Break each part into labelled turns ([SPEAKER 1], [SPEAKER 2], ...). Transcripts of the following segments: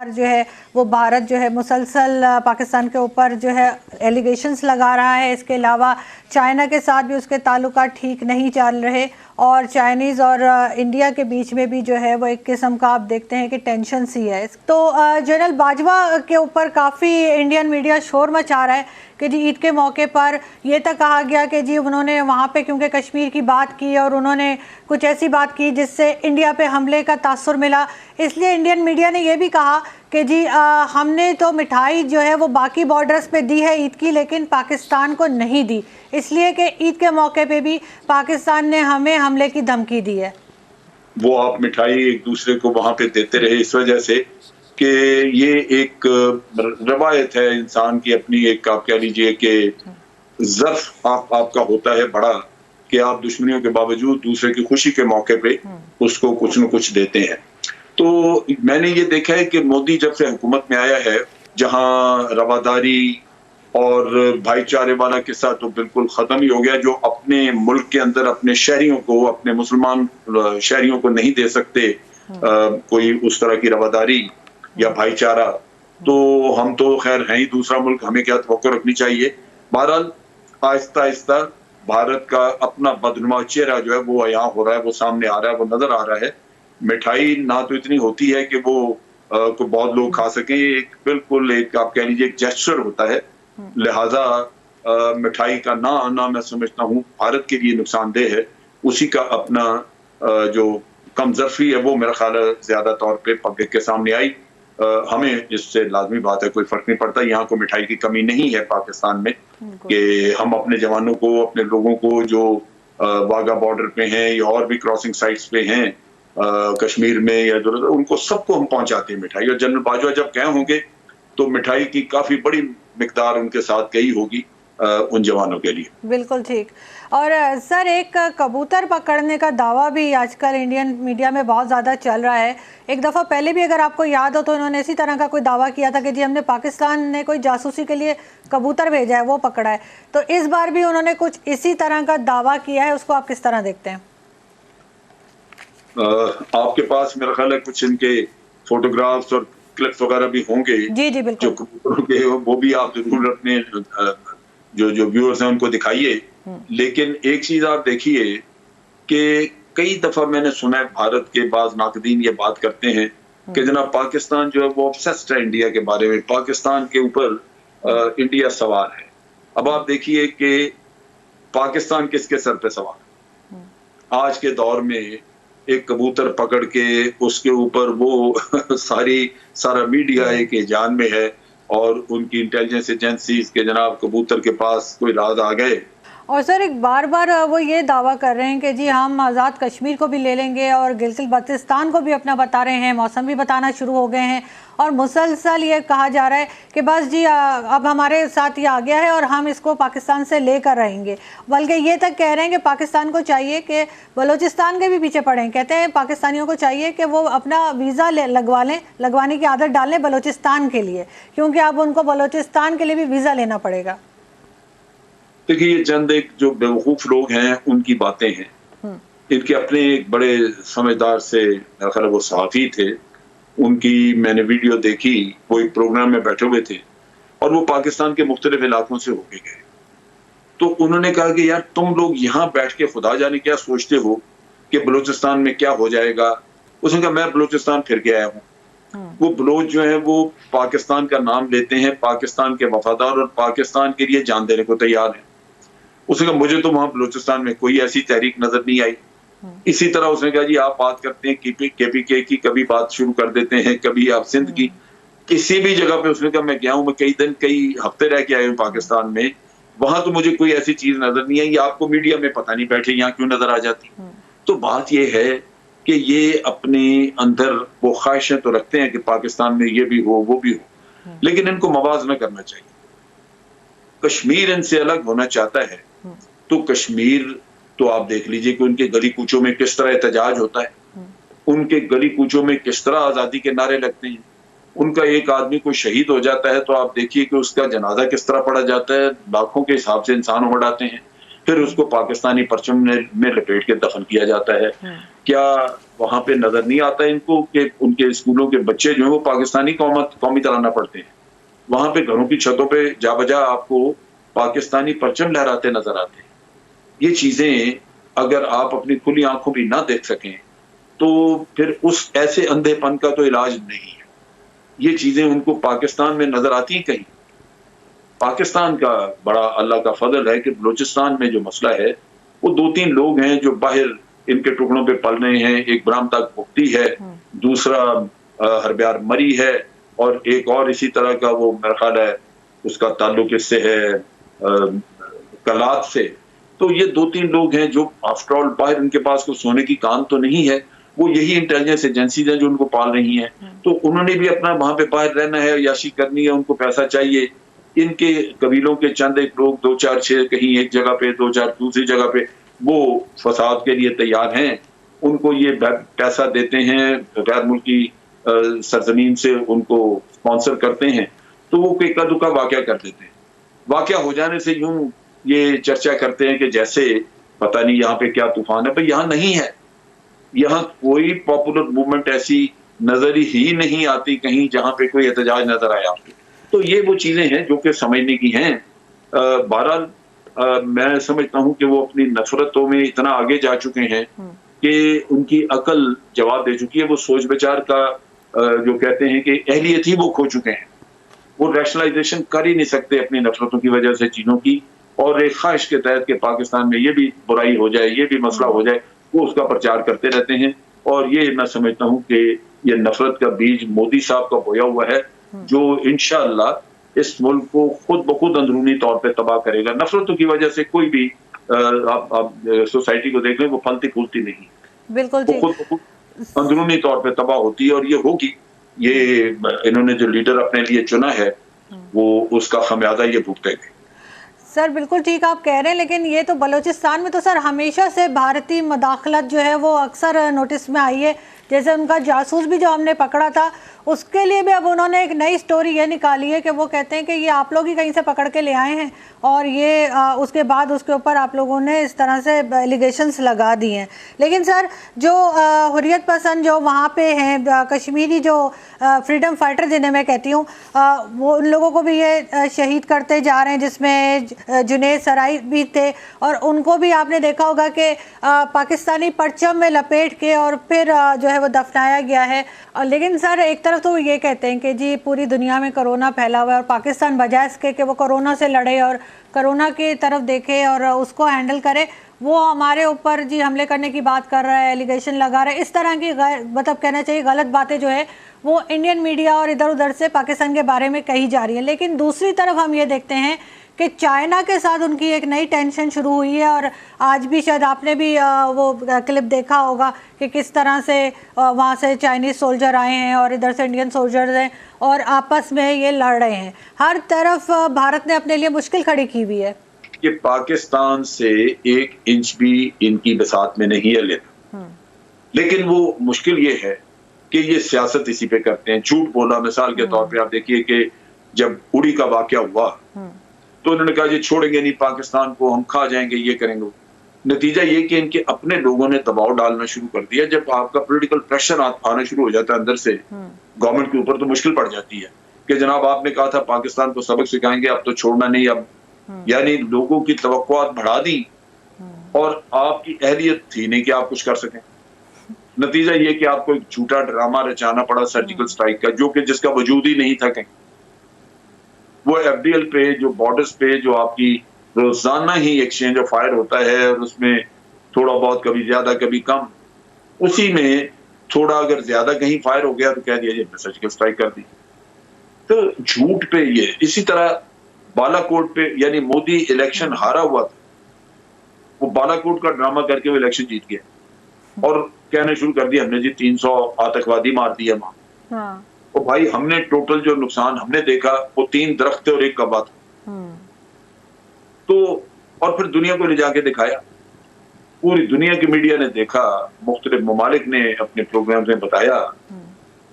[SPEAKER 1] जो है वो भारत जो है मुसलसल पाकिस्तान के ऊपर जो है एलिगेशंस लगा रहा है। इसके अलावा चाइना के साथ भी उसके ताल्लुकात ठीक नहीं चल रहे और चाइनीज़ और इंडिया के बीच में भी जो है वो एक किस्म का आप देखते हैं कि टेंशन सी है। तो जनरल बाजवा के ऊपर काफ़ी इंडियन मीडिया शोर मचा रहा है कि जी ईद के मौके पर ये तक कहा गया कि जी उन्होंने वहाँ पे क्योंकि कश्मीर की बात की और उन्होंने कुछ ऐसी बात की जिससे इंडिया पे हमले का तासुर मिला, इसलिए इंडियन मीडिया ने ये भी कहा कि जी हमने तो मिठाई जो है वो बाकी बॉर्डर्स पे दी है ईद की, लेकिन पाकिस्तान को नहीं दी, इसलिए कि ईद के मौके पे भी पाकिस्तान ने हमें हमले की धमकी दी है।
[SPEAKER 2] वो आप मिठाई एक दूसरे को वहां पे देते रहे इस वजह से कि ये एक रवायत है इंसान की अपनी, एक आप कह लीजिए कि ज़र्फ आपका होता है बड़ा कि आप दुश्मनियों के बावजूद दूसरे की खुशी के मौके पे उसको कुछ न कुछ देते हैं। तो मैंने ये देखा है कि मोदी जब से हुकूमत में आया है, जहां रवादारी और भाईचारे वाला किस्सा तो बिल्कुल खत्म ही हो गया। जो अपने मुल्क के अंदर अपने शहरियों को, अपने मुसलमान शहरियों को नहीं दे सकते कोई उस तरह की रवादारी या भाईचारा, तो हम तो खैर हैं ही दूसरा मुल्क, हमें क्या तवक्को रखनी चाहिए। बहरहाल आहिस्ता आहिस्ता भारत का अपना बदनुमा चेहरा जो है वो यहाँ हो रहा है, वो सामने आ रहा है, वो नजर आ रहा है। मिठाई ना तो इतनी होती है कि वो को बहुत लोग खा सकें, एक बिल्कुल एक आप कह लीजिए एक जेस्चर होता है, लिहाजा मिठाई का ना आना मैं समझता हूँ भारत के लिए नुकसानदेह है। उसी का अपना जो कमजोरी है वो मेरा ख्याल है ज्यादा तौर पे पब्लिक के सामने आई। हमें इससे लाजमी बात है, कोई फर्क नहीं पड़ता, यहाँ को मिठाई की कमी नहीं है पाकिस्तान में कि हम अपने जवानों को, अपने लोगों को जो वाघा बॉर्डर पे हैं या और भी क्रॉसिंग साइट्स पे हैं कश्मीर में या इधर, उनको सबको हम पहुंचाते हैं मिठाई। और जनरल बाजवा जब गए होंगे तो मिठाई की काफी बड़ी मिकदार उनके साथ गई होगी उन जवानों के लिए।
[SPEAKER 1] बिल्कुल ठीक। और सर, एक कबूतर पकड़ने का दावा भी आजकल इंडियन मीडिया में बहुत ज़्यादा चल रहा है। एक दफ़ा पहले भी अगर आपको याद हो तो इन्होंने इसी तरह का कोई दावा किया था कि जी हमने पाकिस्तान ने कोई जासूसी के लिए कबूतर भेजा है, वो पकड़ा है। तो इस बार भी उन्होंने कुछ इसी तरह का दावा किया है, उसको आप किस तरह देखते हैं?
[SPEAKER 2] आपके पास मेरा ख्याल है कुछ इनके फोटोग्राफ्स और क्लिप्स वगैरह भी होंगे।
[SPEAKER 1] जी जी बिल्कुल।
[SPEAKER 2] जो कबूतरों के वो भी आप जरूर अपने जो व्यूअर्स हैं उनको दिखाइए। लेकिन एक चीज आप देखिए कि कई दफा मैंने सुना है भारत के बाज नाकदीन ये बात करते हैं कि जनाब पाकिस्तान जो है वो ऑब्सेस्ड है इंडिया के बारे में, पाकिस्तान के ऊपर इंडिया सवार है। अब आप देखिए कि पाकिस्तान किसके सर पे सवार है? आज के दौर में एक कबूतर पकड़ के उसके ऊपर वो सारा मीडिया एक जान में है और उनकी इंटेलिजेंस एजेंसीज के जनाब कबूतर के पास कोई राज आ गए।
[SPEAKER 1] और सर एक बार वो ये दावा कर रहे हैं कि जी हम आज़ाद कश्मीर को भी ले लेंगे और गिलगित बल्तिस्तान को भी अपना बता रहे हैं, मौसम भी बताना शुरू हो गए हैं और मुसलसल ये कहा जा रहा है कि बस जी अब हमारे साथ ये आ गया है और हम इसको पाकिस्तान से लेकर रहेंगे। बल्कि ये तक कह रहे हैं कि पाकिस्तान को चाहिए कि बलूचिस्तान के भी पीछे पड़ें। कहते हैं पाकिस्तानियों को चाहिए कि वो अपना वीज़ा लगवाने की आदत डालें बलूचिस्तान के लिए, क्योंकि अब उनको बलूचिस्तान के लिए भी वीज़ा लेना पड़ेगा।
[SPEAKER 2] देखिए ये चंद एक जो बेवकूफ लोग हैं उनकी बातें हैं। इनके अपने एक बड़े समझदार से ख्याल वो सहाफी थे, उनकी मैंने वीडियो देखी, वो एक प्रोग्राम में बैठे हुए थे और वो पाकिस्तान के मुख्तलिफ इलाकों से होके गए। तो उन्होंने कहा कि यार तुम लोग यहाँ बैठ के खुदा जाने क्या सोचते हो कि बलूचिस्तान में क्या हो जाएगा। उसने कहा मैं बलूचिस्तान फिर के आया हूँ। वो बलोच जो है वो पाकिस्तान का नाम लेते हैं, पाकिस्तान के वफादार और पाकिस्तान के लिए जान देने को तैयार है। उसने कहा मुझे तो वहां बलूचिस्तान में कोई ऐसी तहरीक नजर नहीं आई। इसी तरह उसने कहा जी आप बात करते हैं केपीके की, कभी बात शुरू कर देते हैं, कभी आप सिंध की, किसी भी जगह पे उसने कहा मैं गया हूं, मैं कई दिन कई हफ्ते रह के आया हूँ पाकिस्तान में, वहां तो मुझे कोई ऐसी चीज नजर नहीं आई। आपको मीडिया में पता नहीं बैठे यहाँ क्यों नजर आ जाती। तो बात यह है कि ये अपने अंदर वो ख्वाहिशें तो रखते हैं कि पाकिस्तान में ये भी हो वो भी हो, लेकिन इनको मवाज न करना चाहिए। कश्मीर इनसे अलग होना चाहता है तो कश्मीर तो आप देख लीजिए कि उनके गली कूचों में किस तरह एहतजाज होता है, उनके गली कूचों में किस तरह आजादी के नारे लगते हैं। उनका एक आदमी कोई शहीद हो जाता है तो आप देखिए कि उसका जनाजा किस तरह पड़ा जाता है, लाखों के हिसाब से इंसान उमड़ आते हैं, फिर उसको पाकिस्तानी परचम में लपेट के दफन किया जाता है। क्या वहां पे नजर नहीं आता इनको कि उनके स्कूलों के बच्चे जो है वो पाकिस्तानी कौमी तराना पढ़ते हैं। वहां पे घरों की छतों पे जा बजा आपको पाकिस्तानी परचम लहराते नजर आते हैं। ये चीजें अगर आप अपनी खुली आंखों भी ना देख सकें तो फिर उस ऐसे अंधेपन का तो इलाज नहीं है। ये चीजें उनको पाकिस्तान में नजर आती हैं कहीं। पाकिस्तान का बड़ा अल्लाह का फजल है कि बलूचिस्तान में जो मसला है वो 2-3 लोग हैं जो बाहर इनके टुकड़ों पे पल रहे हैं। एक ब्राह्मता मुफ्ती है, दूसरा हरब्यार मरी है और एक और इसी तरह का वो मेरा ख्याल है उसका ताल्लुक इससे है कलात से। तो ये 2-3 लोग हैं जो आफ्टर ऑल बाहर उनके पास कोई सोने की कान तो नहीं है, वो यही इंटेलिजेंस एजेंसीज हैं जो उनको पाल रही हैं। तो उन्होंने भी अपना वहां पे बाहर रहना है, याशी करनी है, उनको पैसा चाहिए। इनके कबीलों के चंद एक लोग 2-4-6 कहीं एक जगह पे 2-4 दूसरी जगह पे वो फसाद के लिए तैयार हैं। उनको ये पैसा देते हैं, गैर मुल्की सरजमीन से उनको स्पॉन्सर करते हैं, तो वो इक्का दुक्का वाकया कर देते हैं। वाकया हो जाने से यूं ये चर्चा करते हैं कि जैसे पता नहीं यहाँ पे क्या तूफान है। भाई यहाँ नहीं है, यहाँ कोई पॉपुलर मूवमेंट ऐसी नजर ही नहीं आती कहीं जहां पे कोई एहतजाज नजर आया आपको। तो ये वो चीजें हैं जो कि समझने की हैं। बहरहाल मैं समझता हूं कि वो अपनी नफरतों में इतना आगे जा चुके हैं कि उनकी अकल जवाब दे चुकी है। वो सोच विचार का जो कहते हैं कि अहलियत ही वो खो चुके हैं। वो रैशनलाइजेशन कर ही नहीं सकते अपनी नफरतों की वजह से चीजों की, और एक ख्वाहिश के तहत कि पाकिस्तान में ये भी बुराई हो जाए, ये भी मसला हो जाए, वो उसका प्रचार करते रहते हैं। और ये मैं समझता हूं कि ये नफरत का बीज मोदी साहब का बोया हुआ है जो इंशाअल्लाह इस मुल्क को खुद ब खुद अंदरूनी तौर पे तबाह करेगा। नफरतों की वजह से कोई भी आप सोसाइटी को देख लें, वो फलती फूलती नहीं,
[SPEAKER 1] बिल्कुल
[SPEAKER 2] वो खुद ब खुद अंदरूनी तौर पे तबाह होती है। और ये होगी, ये इन्होंने जो लीडर अपने लिए चुना है वो उसका खमियाजा ये भुगतेंगे।
[SPEAKER 1] सर बिल्कुल ठीक आप कह रहे हैं, लेकिन ये तो बलूचिस्तान में तो सर हमेशा से भारतीय मदाखलत जो है वो अक्सर नोटिस में आई है। जैसे उनका जासूस भी जो हमने पकड़ा था, उसके लिए भी अब उन्होंने एक नई स्टोरी ये निकाली है कि वो कहते हैं कि ये आप लोग ही कहीं से पकड़ के ले आए हैं, और ये उसके बाद उसके ऊपर आप लोगों ने इस तरह से एलिगेशंस लगा दिए हैं। लेकिन सर जो हुर्रियत पसंद जो वहाँ पे हैं, कश्मीरी जो फ्रीडम फाइटर जिन्हें मैं कहती हूँ, वो उन लोगों को भी ये शहीद करते जा रहे हैं, जिसमें जुनैद सराई भी थे, और उनको भी आपने देखा होगा कि पाकिस्तानी परचम में लपेट के और फिर जो है वो दफनाया गया है। लेकिन सर एक तरफ तो ये कहते हैं कि जी पूरी दुनिया में कोरोना फैला हुआ है और पाकिस्तान बजाय इसके कि वो कोरोना से लड़े और कोरोना की तरफ देखे और उसको हैंडल करे, वो हमारे ऊपर जी हमले करने की बात कर रहा है, एलिगेशन लगा रहा है। इस तरह की मतलब कहना चाहिए गलत बातें जो है वो इंडियन मीडिया और इधर उधर से पाकिस्तान के बारे में कही जा रही है। लेकिन दूसरी तरफ हम ये देखते हैं कि चाइना के साथ उनकी एक नई टेंशन शुरू हुई है, और आज भी शायद आपने भी वो क्लिप देखा होगा कि किस तरह से वहाँ से चाइनीज़ सोल्जर आए हैं और इधर से इंडियन सोल्जर्स हैं और आपस में ये लड़ रहे हैं। हर तरफ भारत ने अपने लिए मुश्किल खड़ी की हुई है
[SPEAKER 2] कि पाकिस्तान से 1 इंच भी इनकी बसात में नहीं है लेना। लेकिन वो मुश्किल ये है कि ये सियासत इसी पे करते हैं। झूठ बोला, मिसाल के तौर पे आप देखिए कि जब उड़ी का वाकया हुआ तो उन्होंने कहा ये छोड़ेंगे नहीं पाकिस्तान को, हम खा जाएंगे, ये करेंगे। नतीजा ये कि इनके अपने लोगों ने दबाव डालना शुरू कर दिया। जब आपका पॉलिटिकल प्रेशर आना शुरू हो जाता है अंदर से गवर्नमेंट के ऊपर, तो मुश्किल पड़ जाती है कि जनाब आपने कहा था पाकिस्तान को सबक सिखाएंगे, अब तो छोड़ना नहीं। अब यानी लोगों की तवक्कुआत बढ़ा दी और आपकी अहलियत थी नहीं कि आप कुछ कर सकें। नतीजा ये कि आपको एक झूठा ड्रामा रचाना पड़ा सर्जिकल स्ट्राइक का, जो कि जिसका वजूद ही नहीं था कहीं। वो एफडीएल पे जो बॉर्डर्स पे जो आपकी रोजाना ही एक्सचेंज ऑफ फायर होता है और उसमें थोड़ा बहुत कभी ज्यादा कभी कम, उसी में थोड़ा अगर ज्यादा कहीं फायर हो गया तो कह दिया जाए सर्जिकल स्ट्राइक कर दी। तो झूठ पे ये इसी तरह बालाकोट पे, यानी मोदी इलेक्शन हारा हुआ था, वो बालाकोट का ड्रामा करके वो इलेक्शन जीत गया और कहने शुरू कर दिया हमने जी 300 आतंकवादी मार दिया वहां। और भाई हमने टोटल जो नुकसान हमने देखा वो 3 दरख्त थे और 1 कब्बा था। तो और फिर दुनिया को ले जाके दिखाया, पूरी दुनिया की मीडिया ने देखा, मुख्तलिफ ममालिक ने अपने प्रोग्राम में बताया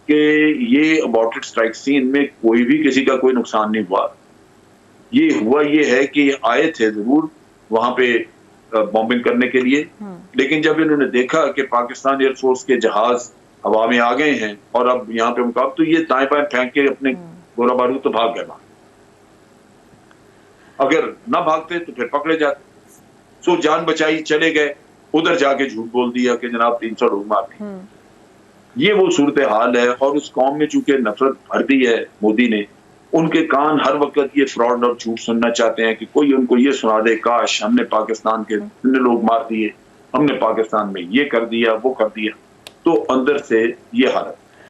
[SPEAKER 2] कि ये अबॉर्टेड स्ट्राइक सीन में कोई भी किसी का कोई नुकसान नहीं हुआ। ये हुआ ये है कि आए थे जरूर वहां पे बॉम्बिंग करने के लिए। लेकिन जब इन्होंने देखा कि पाकिस्तान एयरफोर्स के जहाज हवा में आ गए हैं और अब यहाँ पे मुकाबला, तो ये दाएं बाएं फेंक के अपने गोला बारूद तो भाग गए वहां। अगर ना भागते तो फिर पकड़े जाते। सो जान बचाई, चले गए, उधर जाके झूठ बोल दिया कि जनाब 300 लोग मार दिए। ये वो सूरत हाल है। और उस कौम में चूंकि नफरत भर दी है मोदी ने, उनके कान हर वक्त ये फ्रॉड और झूठ सुनना चाहते हैं कि कोई उनको ये सुना दे, काश हमने पाकिस्तान के इतने लोग मार दिए, हमने पाकिस्तान में ये कर दिया, वो कर दिया। तो अंदर से ये हालत